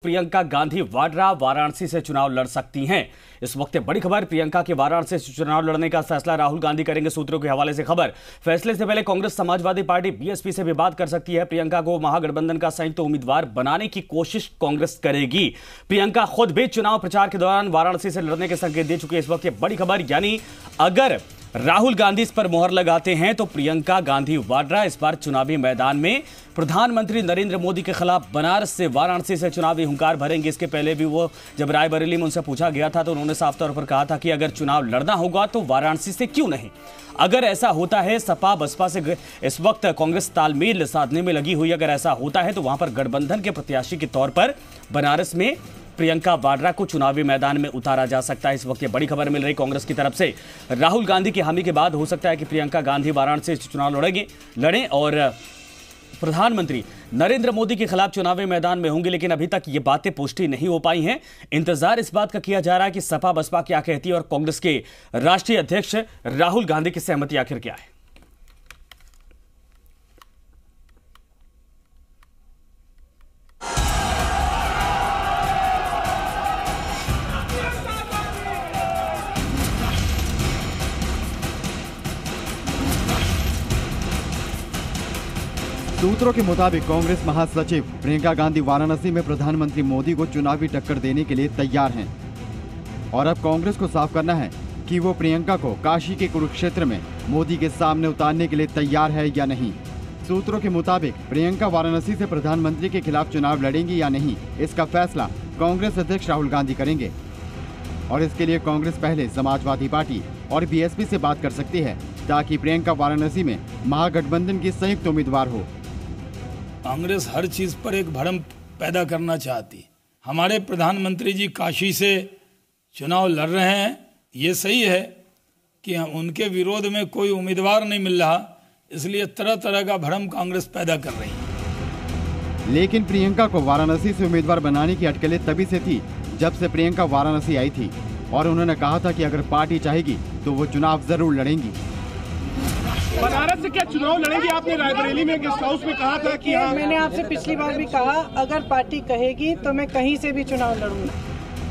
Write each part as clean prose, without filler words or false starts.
प्रियंका गांधी वाड्रा वाराणसी से चुनाव लड़ सकती हैं। इस वक्त बड़ी खबर, प्रियंका के वाराणसी से चुनाव लड़ने का फैसला राहुल गांधी करेंगे। सूत्रों के हवाले से खबर, फैसले से पहले कांग्रेस समाजवादी पार्टी बीएसपी से भी बात कर सकती है। प्रियंका को महागठबंधन का संयुक्त उम्मीदवार बनाने की कोशिश कांग्रेस करेगी। प्रियंका खुद भी चुनाव प्रचार के दौरान वाराणसी से लड़ने के संकेत दे चुकी है। इस वक्त ये बड़ी खबर, यानी अगर राहुल गांधी इस पर मोहर लगाते हैं तो प्रियंका गांधी वाड्रा इस बार चुनावी मैदान में प्रधानमंत्री नरेंद्र मोदी के खिलाफ बनारस से वाराणसी से चुनावी हुंकार भरेंगे। इसके पहले भी वो जब रायबरेली में उनसे पूछा गया था तो उन्होंने साफ तौर पर कहा था कि अगर चुनाव लड़ना होगा तो वाराणसी से क्यों नहीं। अगर ऐसा होता है, सपा बसपा से इस वक्त कांग्रेस तालमेल साधने में लगी हुई, अगर ऐसा होता है तो वहां पर गठबंधन के प्रत्याशी के तौर पर बनारस में प्रियंका वाड्रा को चुनावी मैदान में उतारा जा सकता है। इस वक्त ये बड़ी खबर मिल रही कांग्रेस की तरफ से। राहुल गांधी की हामी के बाद हो सकता है कि प्रियंका गांधी वाराणसी से चुनाव लड़ें और प्रधानमंत्री नरेंद्र मोदी के खिलाफ चुनावी मैदान में होंगे। लेकिन अभी तक ये बातें पुष्टि नहीं हो पाई हैं। इंतजार इस बात का किया जा रहा है कि सपा बसपा क्या कहती है और कांग्रेस के राष्ट्रीय अध्यक्ष राहुल गांधी की सहमति आखिर क्या है। सूत्रों के मुताबिक कांग्रेस महासचिव प्रियंका गांधी वाराणसी में प्रधानमंत्री मोदी को चुनावी टक्कर देने के लिए तैयार हैं और अब कांग्रेस को साफ करना है कि वो प्रियंका को काशी के कुरुक्षेत्र में मोदी के सामने उतारने के लिए तैयार है या नहीं। सूत्रों के मुताबिक प्रियंका वाराणसी से प्रधानमंत्री के खिलाफ चुनाव लड़ेंगी या नहीं, इसका फैसला कांग्रेस अध्यक्ष राहुल गांधी करेंगे और इसके लिए कांग्रेस पहले समाजवादी पार्टी और बीएसपी से बात कर सकती है ताकि प्रियंका वाराणसी में महागठबंधन की संयुक्त उम्मीदवार हो। कांग्रेस हर चीज पर एक भ्रम पैदा करना चाहती। हमारे प्रधानमंत्री जी काशी से चुनाव लड़ रहे हैं, ये सही है कि उनके विरोध में कोई उम्मीदवार नहीं मिल रहा, इसलिए तरह तरह का भ्रम कांग्रेस पैदा कर रही है। लेकिन प्रियंका को वाराणसी से उम्मीदवार बनाने की अटकलें तभी से थी जब से प्रियंका वाराणसी आई थी और उन्होंने कहा था कि अगर पार्टी चाहेगी तो वो चुनाव जरूर लड़ेंगी। बनारस से क्या चुनाव लड़ेंगी? आपने रायबरेली में गेस्ट हाउस में कहा था कि मैंने आपसे पिछली बार भी कहा, अगर पार्टी कहेगी तो मैं कहीं से भी चुनाव लड़ूंगा।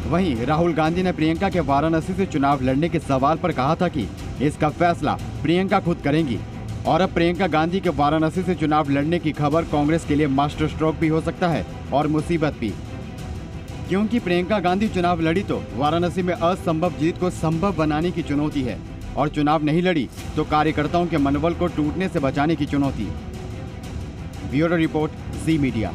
वहीं राहुल गांधी ने प्रियंका के वाराणसी से चुनाव लड़ने के सवाल पर कहा था कि इसका फैसला प्रियंका खुद करेंगी और अब प्रियंका गांधी के वाराणसी से चुनाव लड़ने की खबर कांग्रेस के लिए मास्टर स्ट्रोक भी हो सकता है और मुसीबत भी, क्योंकि प्रियंका गांधी चुनाव लड़ी तो वाराणसी में असंभव जीत को संभव बनाने की चुनौती है और चुनाव नहीं लड़ी तो कार्यकर्ताओं के मनोबल को टूटने से बचाने की चुनौती। ब्यूरो रिपोर्ट, जी मीडिया।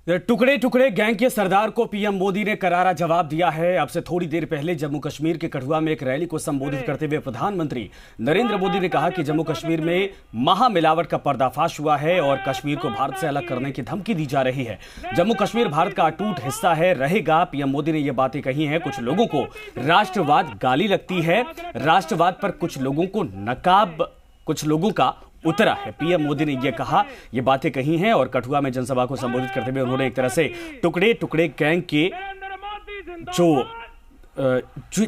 टुकड़े टुकड़े गैंग के सरदार को पीएम मोदी ने करारा जवाब दिया है। अब से थोड़ी देर पहले जम्मू कश्मीर के कठुआ में एक रैली को संबोधित करते हुए प्रधानमंत्री नरेंद्र मोदी ने कहा कि जम्मू कश्मीर में महामिलावट का पर्दाफाश हुआ है और कश्मीर को भारत से अलग करने की धमकी दी जा रही है। जम्मू कश्मीर भारत का अटूट हिस्सा है, रहेगा। पीएम मोदी ने ये बातें कही हैं। कुछ लोगों को राष्ट्रवाद गाली लगती है, राष्ट्रवाद पर कुछ लोगों को नकाब कुछ लोगों का उतरा है। पीएम मोदी ने यह कहा, ये बातें कही हैं और कठुआ में जनसभा को संबोधित करते हुए उन्होंने एक तरह से टुकड़े टुकड़े गैंग के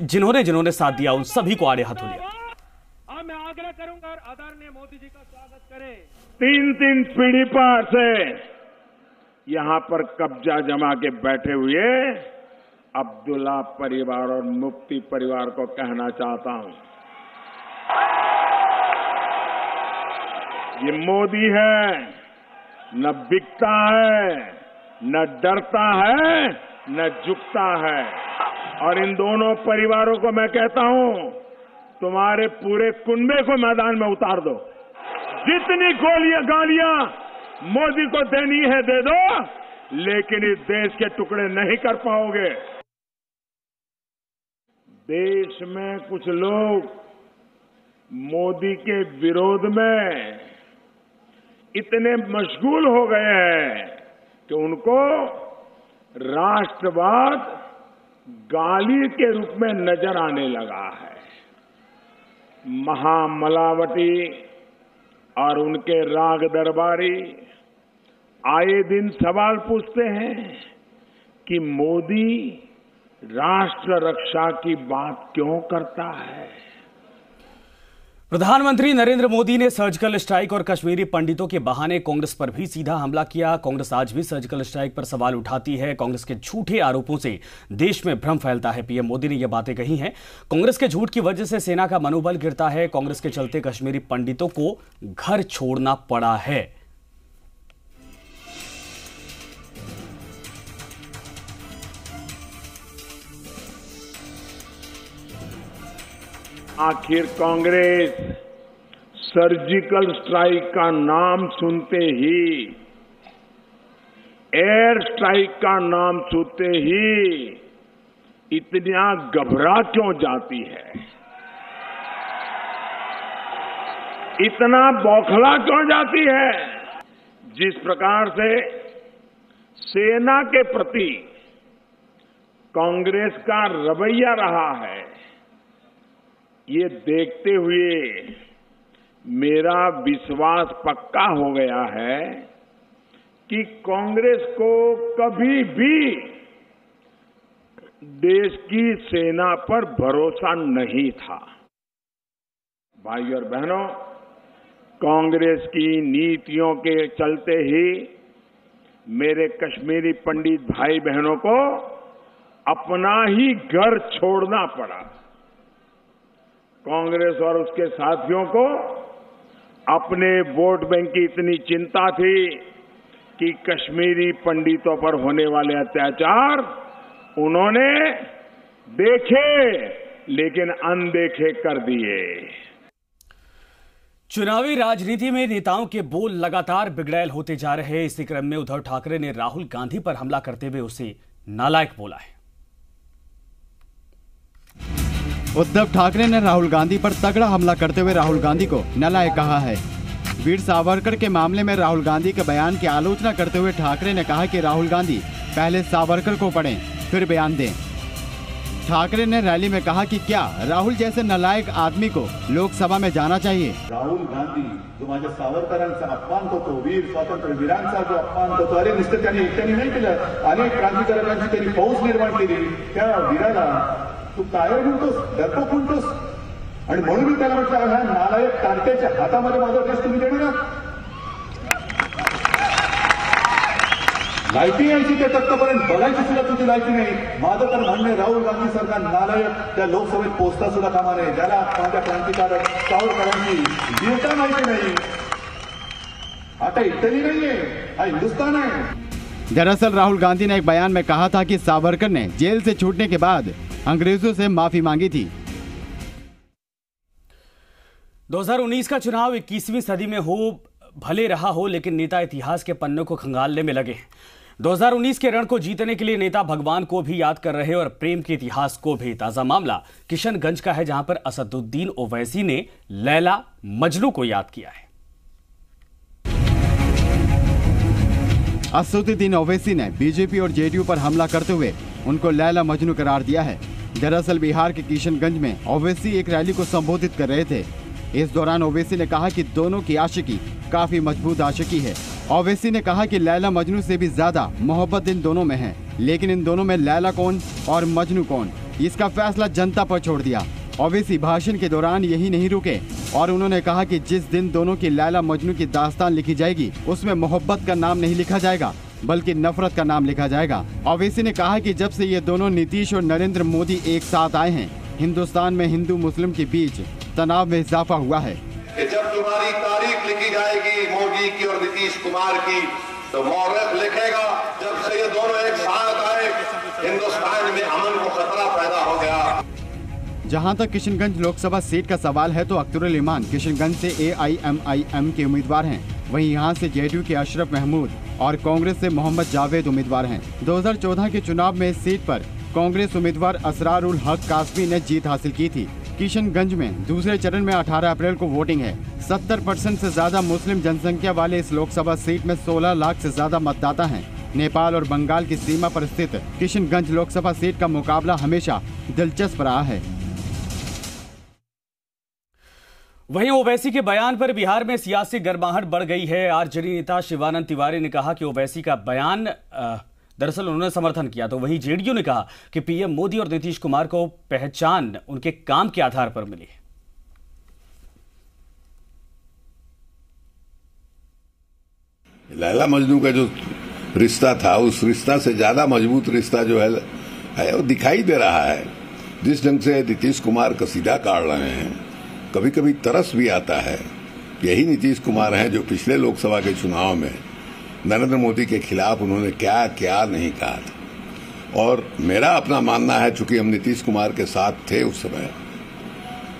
जिन्होंने साथ दिया उन सभी को आड़े हाथों लिया। मैं आग्रह करूंगा और आदरणीय मोदी जी का स्वागत करें। 3 पीढ़ी पर से यहां पर कब्जा जमा के बैठे हुए अब्दुल्ला परिवार और मुफ्ती परिवार को कहना चाहता हूं, ये मोदी है, न बिकता है, न डरता है, न झुकता है। और इन दोनों परिवारों को मैं कहता हूं, तुम्हारे पूरे कुनबे को मैदान में उतार दो। जितनी गालियां मोदी को देनी है दे दो, लेकिन इस देश के टुकड़े नहीं कर पाओगे। देश में कुछ लोग मोदी के विरोध में इतने मशगूल हो गए हैं कि उनको राष्ट्रवाद गाली के रूप में नजर आने लगा है। महामलावटी और उनके राग दरबारी आए दिन सवाल पूछते हैं कि मोदी राष्ट्र रक्षा की बात क्यों करता है। प्रधानमंत्री नरेंद्र मोदी ने सर्जिकल स्ट्राइक और कश्मीरी पंडितों के बहाने कांग्रेस पर भी सीधा हमला किया। कांग्रेस आज भी सर्जिकल स्ट्राइक पर सवाल उठाती है। कांग्रेस के झूठे आरोपों से देश में भ्रम फैलता है। पीएम मोदी ने यह बातें कही हैं। कांग्रेस के झूठ की वजह से सेना का मनोबल गिरता है। कांग्रेस के चलते कश्मीरी पंडितों को घर छोड़ना पड़ा है। आखिर कांग्रेस सर्जिकल स्ट्राइक का नाम सुनते ही, एयर स्ट्राइक का नाम सुनते ही इतना घबरा क्यों जाती है, इतना बौखला क्यों जाती है? जिस प्रकार से सेना के प्रति कांग्रेस का रवैया रहा है, ये देखते हुए मेरा विश्वास पक्का हो गया है कि कांग्रेस को कभी भी देश की सेना पर भरोसा नहीं था। भाइयों और बहनों, कांग्रेस की नीतियों के चलते ही मेरे कश्मीरी पंडित भाई बहनों को अपना ही घर छोड़ना पड़ा। कांग्रेस और उसके साथियों को अपने वोट बैंक की इतनी चिंता थी कि कश्मीरी पंडितों पर होने वाले अत्याचार उन्होंने देखे लेकिन अनदेखे कर दिए। चुनावी राजनीति में नेताओं के बोल लगातार बिगड़ैल होते जा रहे हैं। इसी क्रम में उद्धव ठाकरे ने राहुल गांधी पर हमला करते हुए उसे नालायक बोला है। उद्धव ठाकरे ने राहुल गांधी पर तगड़ा हमला करते हुए राहुल गांधी को नालायक कहा है। वीर सावरकर के मामले में राहुल गांधी के बयान की आलोचना करते हुए ठाकरे ने कहा कि राहुल गांधी पहले सावरकर को पढ़ें फिर बयान दें। ठाकरे ने रैली में कहा कि क्या राहुल जैसे नालायक आदमी को लोकसभा में जाना चाहिए। राहुल गांधी जो माझ्या सावरकरांचा अपमान करतो, वीर स्वातंत्र्यवीरांचा जो अपमान करतो, अरे नुसतं त्यांनी एकट्याने नाही केलं, अनेक क्रांतिकारकांची त्यांनी फौज निर्माण केली। त्या वीराला तू कायर म्हणतोस, डरपोक म्हणतोस, आणि म्हणून मी त्याला म्हटलं ह्या नालायक कार्ट्याच्या हातामध्ये माझा देश तुम्ही देणार ना? लायकी यायची ते तत्पर्यंत बघायची सुद्धा तुझी लायकी नाही। माझं तर म्हणणे राहुल गांधी सरकार नालायक त्या लोकसभेत पोहोचता सुद्धा कामा नये, ज्याला माझ्या क्रांतिकारक सावरकरांची वीरता माहिती नाही। आता इटली नाहीये, हा हिंदुस्तान है। दरअसल राहुल गांधी ने एक बयान में कहा था कि सावरकर ने जेल से छूटने के बाद अंग्रेजों से माफी मांगी थी। 2019 का चुनाव 21वीं सदी में हो भले रहा हो, लेकिन नेता इतिहास के पन्नों को खंगालने में लगे। 2019 के रण को जीतने के लिए नेता भगवान को भी याद कर रहे और प्रेम के इतिहास को भी। ताजा मामला किशनगंज का है, जहां पर असदुद्दीन ओवैसी ने लैला मजनू को याद किया है। असदुद्दीन ओवैसी ने बीजेपी और जेडीयू पर हमला करते हुए उनको लैला मजनू करार दिया है। दरअसल बिहार के किशनगंज में ओवैसी एक रैली को संबोधित कर रहे थे। इस दौरान ओवैसी ने कहा कि दोनों की आशिकी काफी मजबूत आशिकी है। ओवैसी ने कहा कि लैला मजनू से भी ज्यादा मोहब्बत इन दोनों में है, लेकिन इन दोनों में लैला कौन और मजनू कौन, इसका फैसला जनता पर छोड़ दिया। ओवैसी भाषण के दौरान यही नहीं रुके और उन्होंने कहा कि जिस दिन दोनों की लैला मजनू की दास्तान लिखी जाएगी, उसमें मोहब्बत का नाम नहीं लिखा जाएगा बल्कि नफरत का नाम लिखा जाएगा। ओवैसी ने कहा कि जब से ये दोनों नीतीश और नरेंद्र मोदी एक साथ आए हैं, हिंदुस्तान में हिंदू मुस्लिम के बीच तनाव में इजाफा हुआ है। जब तुम्हारी तारीख लिखी जाएगी मोदी की और नीतीश कुमार की, तो मौरख लिखेगा जब से ये दोनों एक साथ आए, हिंदुस्तान में अमन को खतरा पैदा हो गया। जहां तक किशनगंज लोकसभा सीट का सवाल है, तो अख्तरुल इमान किशनगंज से AIMIM के उम्मीदवार हैं। वहीं यहां से जेडीयू के अशरफ महमूद और कांग्रेस से मोहम्मद जावेद उम्मीदवार हैं। 2014 के चुनाव में इस सीट पर कांग्रेस उम्मीदवार असरारुल हक कासमी ने जीत हासिल की थी। किशनगंज में दूसरे चरण में 18 अप्रैल को वोटिंग है। 70% से ज्यादा मुस्लिम जनसंख्या वाले इस लोकसभा सीट में 16 लाख से ज्यादा मतदाता हैं। नेपाल और बंगाल की सीमा पर स्थित किशनगंज लोकसभा सीट का मुकाबला हमेशा दिलचस्प रहा है। वहीं ओवैसी के बयान पर बिहार में सियासी गर्माहट बढ़ गई है। आरजेडी नेता शिवानंद तिवारी ने कहा कि ओवैसी का बयान दरअसल उन्होंने समर्थन किया, तो वहीं जेडीयू ने कहा कि पीएम मोदी और नीतीश कुमार को पहचान उनके काम के आधार पर मिली है। लैला मजनू का जो रिश्ता था, उस रिश्ता से ज्यादा मजबूत रिश्ता जो है वो दिखाई दे रहा है। जिस ढंग से नीतीश कुमार कसीदा काट रहे हैं, कभी कभी तरस भी आता है। यही नीतीश कुमार हैं जो पिछले लोकसभा के चुनाव में नरेंद्र मोदी के खिलाफ उन्होंने क्या क्या नहीं कहा था। और मेरा अपना मानना है, चूंकि हम नीतीश कुमार के साथ थे उस समय,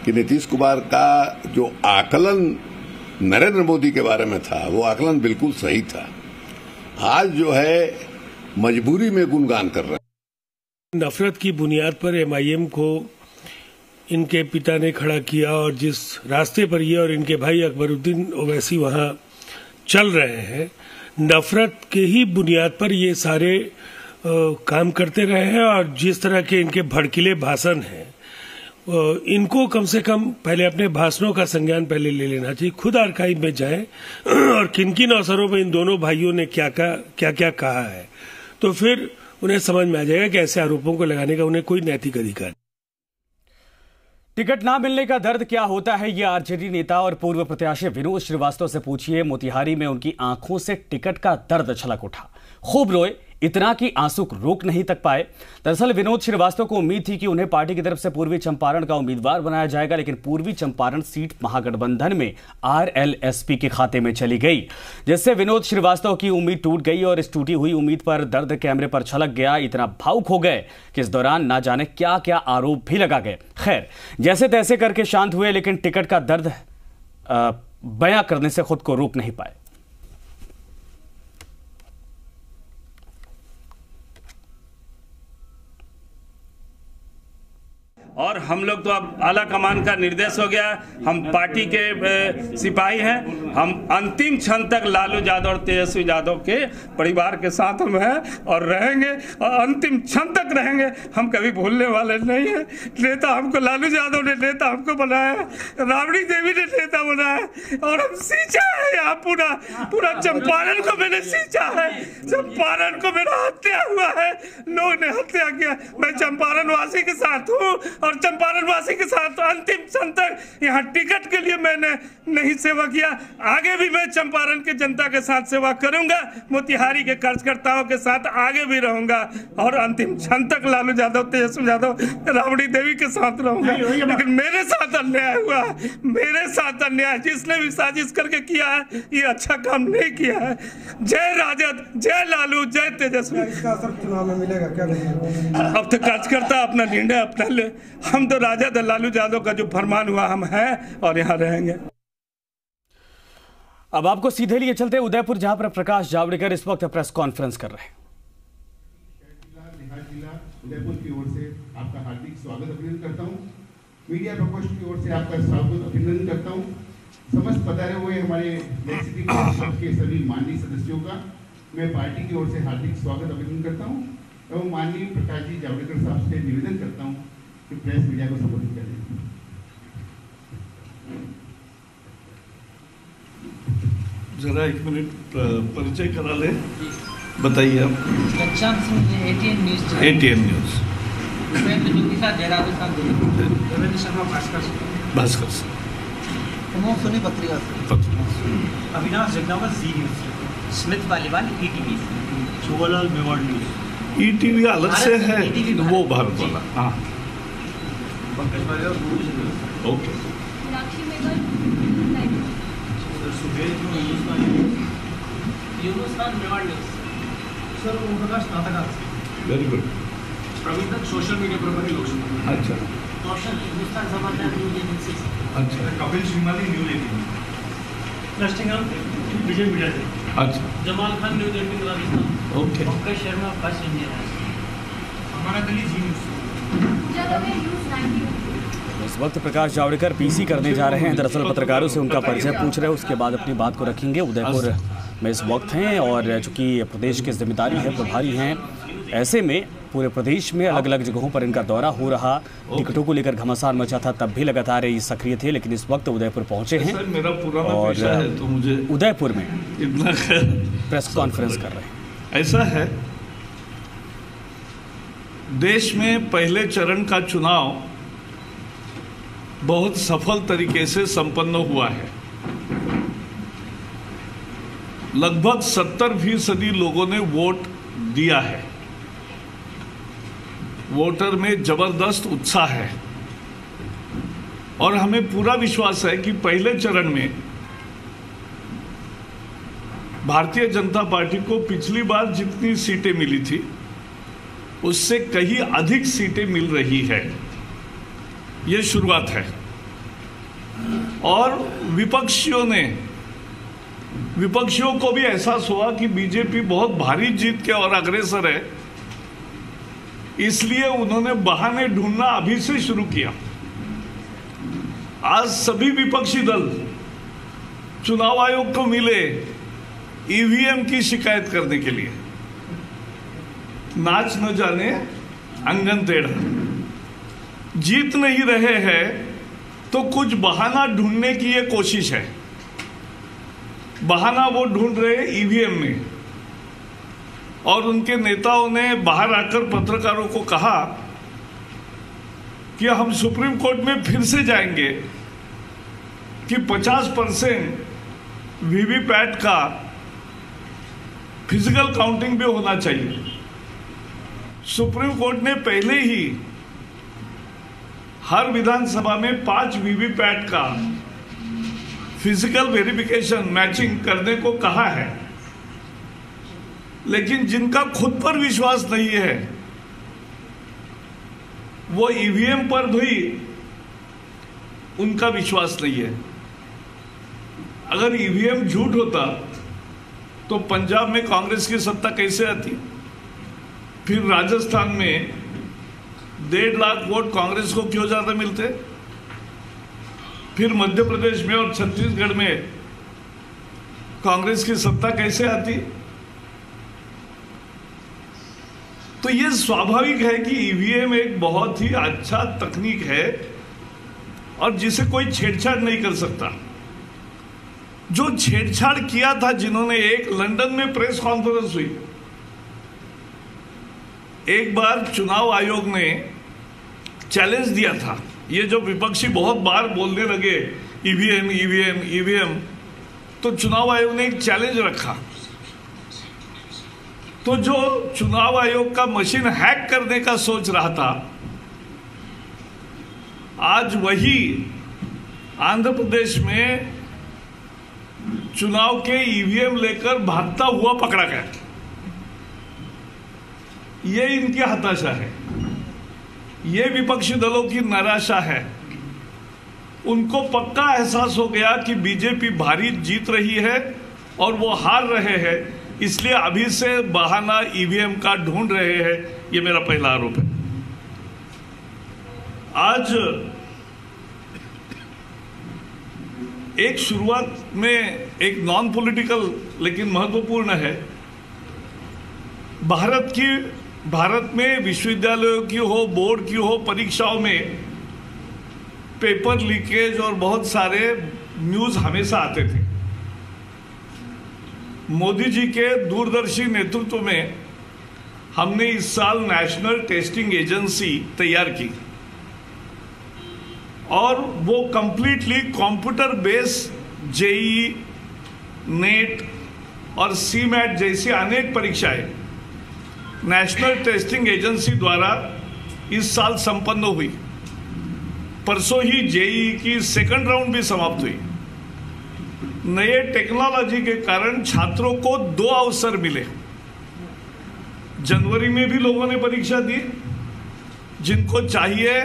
कि नीतीश कुमार का जो आकलन नरेंद्र मोदी के बारे में था, वो आकलन बिल्कुल सही था। आज जो है मजबूरी में गुणगान कर रहे हैं। नफरत की बुनियाद पर एमआईएम को इनके पिता ने खड़ा किया और जिस रास्ते पर ये और इनके भाई अकबरुद्दीन ओवैसी वहां चल रहे हैं, नफरत के ही बुनियाद पर ये सारे काम करते रहे हैं। और जिस तरह के इनके भड़कीले भाषण हैं, इनको कम से कम पहले अपने भाषणों का संज्ञान पहले ले लेना चाहिए। खुद आर्काइव में जाएं और किन किन अवसरों में इन दोनों भाइयों ने क्या क्या कहा है, तो फिर उन्हें समझ में आ जाएगा कि ऐसे आरोपों को लगाने का उन्हें कोई नैतिक अधिकार नहीं। टिकट ना मिलने का दर्द क्या होता है, ये आरजेडी नेता और पूर्व प्रत्याशी विनोद श्रीवास्तव से पूछिए। मोतिहारी में उनकी आंखों से टिकट का दर्द छलक उठा, खूब रोए, इतना कि आंसू रोक नहीं तक पाए। दरअसल विनोद श्रीवास्तव को उम्मीद थी कि उन्हें पार्टी की तरफ से पूर्वी चंपारण का उम्मीदवार बनाया जाएगा, लेकिन पूर्वी चंपारण सीट महागठबंधन में आरएलएसपी के खाते में चली गई, जिससे विनोद श्रीवास्तव की उम्मीद टूट गई और इस टूटी हुई उम्मीद पर दर्द कैमरे पर छलक गया। इतना भावुक हो गए कि इस दौरान ना जाने क्या क्या आरोप भी लगा गए। खैर, जैसे तैसे करके शांत हुए, लेकिन टिकट का दर्द बयां करने से खुद को रोक नहीं पाए। और हम लोग तो अब आला कमान का निर्देश हो गया, हम पार्टी के सिपाही हैं। हम अंतिम क्षण तक लालू यादव और तेजस्वी यादव के परिवार के साथ हम हैं और रहेंगे, और अंतिम क्षण तक रहेंगे। हम कभी भूलने वाले नहीं हैं। नेता हमको लालू यादव ने नेता हमको बनाया, राबड़ी देवी ने नेता बनाया, और हम सींचा है यहाँ पूरा चंपारण को मैंने सींचा है। चंपारण को मेरा हत्या हुआ है, लोगों ने हत्या किया। मैं चंपारण वासी के साथ हूँ और चंपारण वासी के साथ अंतिम क्षण तक यहाँ टिकट के लिए मैंने नहीं सेवा किया। आगे भी मैं चंपारण के जनता के साथ सेवा करूंगा, मोतिहारी के कार्यकर्ताओं के साथ आगे भी रहूंगा, और अंतिम क्षण तक लालू यादव, तेजस्वी यादव, राबड़ी देवी के साथ रहूंगा। लेकिन मेरे साथ अन्याय हुआ, मेरे साथ अन्याय, जिसने भी साजिश करके किया है, ये अच्छा काम नहीं किया है। जय राजद, जय लालू, जय तेजस्वी। इसका असर चुनाव में मिलेगा क्या? अब तो कार्यकर्ता अपना निर्णय अपना ले। हम तो राजद लालू यादव का जो फरमान हुआ हम हैं और यहाँ रहेंगे। अब आपको सीधे लिए चलते उदयपुर, जहां पर प्रकाश जावड़ेकर इस वक्त प्रेस कॉन्फ्रेंस कर रहे हैं। उदयपुर की ओर से आपका हार्दिक स्वागत अभिनंदन करता हूं। मीडिया प्रकोष्ठ की ओर से आपका स्वागत अभिनंदन करता हूं। समस्त पधारे हुए हमारे लेजिस्लेटिव परिषद के सभी माननीय सदस्यों का मैं पार्टी की ओर से हार्दिक स्वागत अभिनंदन करता हूं एवं माननीय प्रकाश जी जावड़ेकर साहब से निवेदन करता हूं कि प्रेस मीडिया को संबोधित करें। जरा एक मिनट परिचय करा ले, बताइए आप। ATN news. ATN news. Bhaskar से। सोनी पत्रिका से। Avinash Jagdawat Zee news. Smit Paliwal ETV। Shobhalal Mewar news. ETV अलग से है, वो भारत वाला। हाँ, ओके। सर ओमप्रकाश नाटक। Very good. Praveen social media प्रभारी लोकसभा। अच्छा। Kaushal Hindustan Samachar news agency. अच्छा। कपिल श्रीमाली न्यूज 18। नस्टिंगम विजय मीडिया से। अच्छा। Jamal Khan news 18 Rajasthan. Okay. Pankaj Sharma first India. हमारा दिल्ली जी न्यूज। इस वक्त प्रकाश जावड़ेकर पीसी करने जा रहे हैं। दरअसल पत्रकारों से उनका परिचय पूछ रहे हैं, उसके बाद अपनी बात को रखेंगे। उदयपुर में इस वक्त हैं और चूंकि प्रदेश की जिम्मेदारी है, प्रभारी हैं, ऐसे में पूरे प्रदेश में अलग अलग जगहों पर इनका दौरा हो रहा। टिकटों को लेकर घमासान मचा था, तब भी लगातार ये सक्रिय थे, लेकिन इस वक्त उदयपुर पहुंचे हैं और तो मुझे उदयपुर में प्रेस कॉन्फ्रेंस कर रहे हैं। ऐसा है, देश में पहले चरण का चुनाव बहुत सफल तरीके से संपन्न हुआ है। लगभग 70% लोगों ने वोट दिया है। वोटर में जबरदस्त उत्साह है और हमें पूरा विश्वास है कि पहले चरण में भारतीय जनता पार्टी को पिछली बार जितनी सीटें मिली थी उससे कहीं अधिक सीटें मिल रही है। यह शुरुआत है और विपक्षियों को भी एहसास हुआ कि बीजेपी बहुत भारी जीत के और अग्रसर है, इसलिए उन्होंने बहाने ढूंढना अभी से शुरू किया। आज सभी विपक्षी दल चुनाव आयोग को मिले ईवीएम की शिकायत करने के लिए। नाच न जाने अंगन टेढ़ा, जीत नहीं रहे हैं तो कुछ बहाना ढूंढने की ये कोशिश है। बहाना वो ढूंढ रहे ईवीएम में, और उनके नेताओं ने बाहर आकर पत्रकारों को कहा कि हम सुप्रीम कोर्ट में फिर से जाएंगे कि 50% वीवीपैट का फिजिकल काउंटिंग भी होना चाहिए। सुप्रीम कोर्ट ने पहले ही हर विधानसभा में 5 वीवीपैट का फिजिकल वेरिफिकेशन मैचिंग करने को कहा है, लेकिन जिनका खुद पर विश्वास नहीं है वो ईवीएम पर भी उनका विश्वास नहीं है। अगर ईवीएम झूठ होता तो पंजाब में कांग्रेस की सत्ता कैसे आती? फिर राजस्थान में 1.5 लाख वोट कांग्रेस को क्यों ज्यादा मिलते? फिर मध्य प्रदेश में और छत्तीसगढ़ में कांग्रेस की सत्ता कैसे आती? तो यह स्वाभाविक है कि ईवीएम एक बहुत ही अच्छा तकनीक है और जिसे कोई छेड़छाड़ नहीं कर सकता। जो छेड़छाड़ किया था, जिन्होंने, एक लंदन में प्रेस कॉन्फ्रेंस हुई, एक बार चुनाव आयोग ने चैलेंज दिया था। ये जो विपक्षी बहुत बार बोलने लगे ईवीएम ईवीएम ईवीएम, तो चुनाव आयोग ने एक चैलेंज रखा। तो जो चुनाव आयोग का मशीन हैक करने का सोच रहा था, आज वही आंध्र प्रदेश में चुनाव के ईवीएम लेकर भागता हुआ पकड़ा गया। ये इनकी हताशा है, ये विपक्षी दलों की निराशा है। उनको पक्का एहसास हो गया कि बीजेपी भारी जीत रही है और वो हार रहे हैं, इसलिए अभी से बहाना ईवीएम का ढूंढ रहे हैं। ये मेरा पहला आरोप है। आज एक शुरुआत में एक नॉन पॉलिटिकल लेकिन महत्वपूर्ण है। भारत में विश्वविद्यालयों की हो, बोर्ड की हो, परीक्षाओं में पेपर लीकेज और बहुत सारे न्यूज हमेशा आते थे। मोदी जी के दूरदर्शी नेतृत्व में हमने इस साल नेशनल टेस्टिंग एजेंसी तैयार की और वो completely computer based JEE, net और सीमैट जैसी अनेक परीक्षाएं नेशनल टेस्टिंग एजेंसी द्वारा इस साल संपन्न हुई। परसों ही जेईई की सेकंड राउंड भी समाप्त हुई। नए टेक्नोलॉजी के कारण छात्रों को 2 अवसर मिले। जनवरी में भी लोगों ने परीक्षा दी, जिनको चाहिए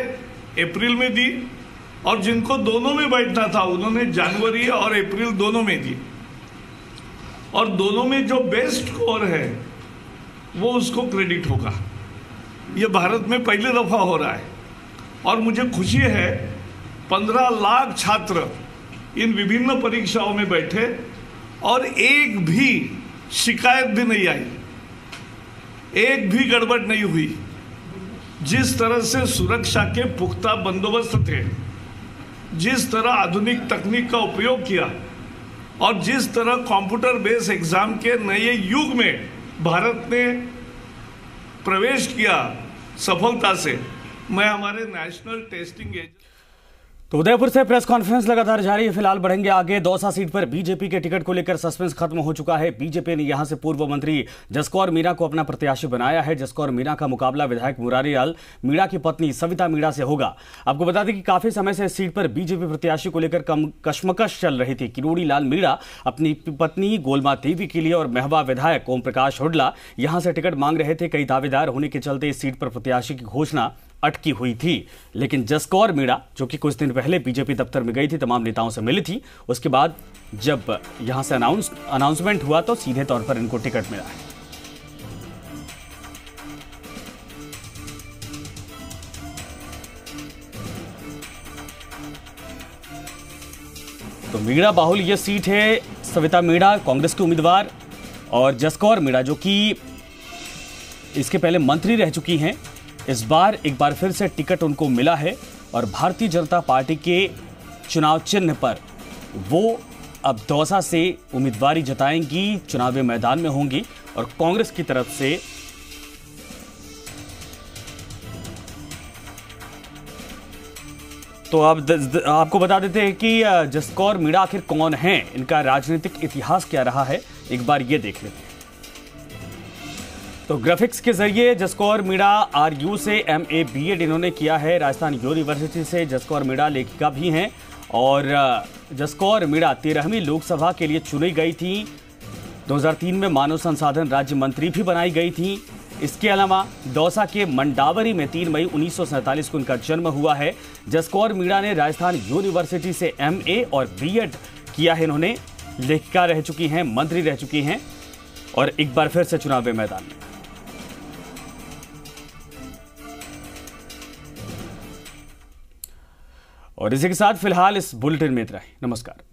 अप्रैल में दी, और जिनको दोनों में बैठना था उन्होंने जनवरी और अप्रैल दोनों में दी। और दोनों में जो बेस्ट स्कोर है वो उसको क्रेडिट होगा। ये भारत में पहली दफा हो रहा है और मुझे खुशी है 15 लाख छात्र इन विभिन्न परीक्षाओं में बैठे और एक भी शिकायत भी नहीं आई, एक भी गड़बड़ नहीं हुई। जिस तरह से सुरक्षा के पुख्ता बंदोबस्त थे, जिस तरह आधुनिक तकनीक का उपयोग किया और जिस तरह कंप्यूटर बेस्ड एग्जाम के नए युग में भारत ने प्रवेश किया सफलता से, मैं हमारे नेशनल टेस्टिंग एजेंसी तो उदयपुर से प्रेस कॉन्फ्रेंस लगातार जारी है। फिलहाल बढ़ेंगे आगे। दौसा सीट पर बीजेपी के टिकट को लेकर सस्पेंस खत्म हो चुका है। बीजेपी ने यहां से पूर्व मंत्री जसकौर मीणा को अपना प्रत्याशी बनाया है। जसकौर मीणा का मुकाबला विधायक मुरारी लाल मीणा की पत्नी सविता मीणा से होगा। आपको बता दें कि काफी समय से इस सीट पर बीजेपी प्रत्याशी को लेकर कशमकश चल रही थी। किरोड़ी लाल मीणा अपनी पत्नी गोलमा देवी के लिए और महवा विधायक ओम प्रकाश हुड्डा यहां से टिकट मांग रहे थे। कई दावेदार होने के चलते इस सीट पर प्रत्याशी की घोषणा अटकी हुई थी, लेकिन जसकौर मीणा जो कि कुछ दिन पहले बीजेपी दफ्तर में गई थी, तमाम नेताओं से मिली थी, उसके बाद जब यहां से अनाउंसमेंट हुआ तो सीधे तौर पर इनको टिकट मिला है। तो मीणा बाहुल ये सीट है। सविता मीणा कांग्रेस के उम्मीदवार और जसकौर मीणा जो कि इसके पहले मंत्री रह चुकी हैं, इस बार एक बार फिर से टिकट उनको मिला है और भारतीय जनता पार्टी के चुनाव चिन्ह पर वो अब दौसा से उम्मीदवारी जताएंगी, चुनावी मैदान में होंगी और कांग्रेस की तरफ से तो अब आपको बता देते हैं कि जसकौर मीणा आखिर कौन है, इनका राजनीतिक इतिहास क्या रहा है, एक बार ये देख लेते हैं। तो ग्राफिक्स के जरिए जसकौर मीणा आरयू से एमए बीएड इन्होंने किया है। राजस्थान यूनिवर्सिटी से जसकौर मीणा लेखिका भी हैं और जसकौर मीणा 13वीं लोकसभा के लिए चुनी गई थी। 2003 में मानव संसाधन राज्य मंत्री भी बनाई गई थी। इसके अलावा दौसा के मंडावरी में 3 मई 1947 को इनका जन्म हुआ है। जसकौर मीणा ने राजस्थान यूनिवर्सिटी से एमए और बीएड किया है। इन्होंने लेखिका रह चुकी हैं, मंत्री रह चुकी हैं और एक बार फिर से चुनावी मैदान में। और इसी के साथ फिलहाल इस बुलेटिन में इतना ही। नमस्कार।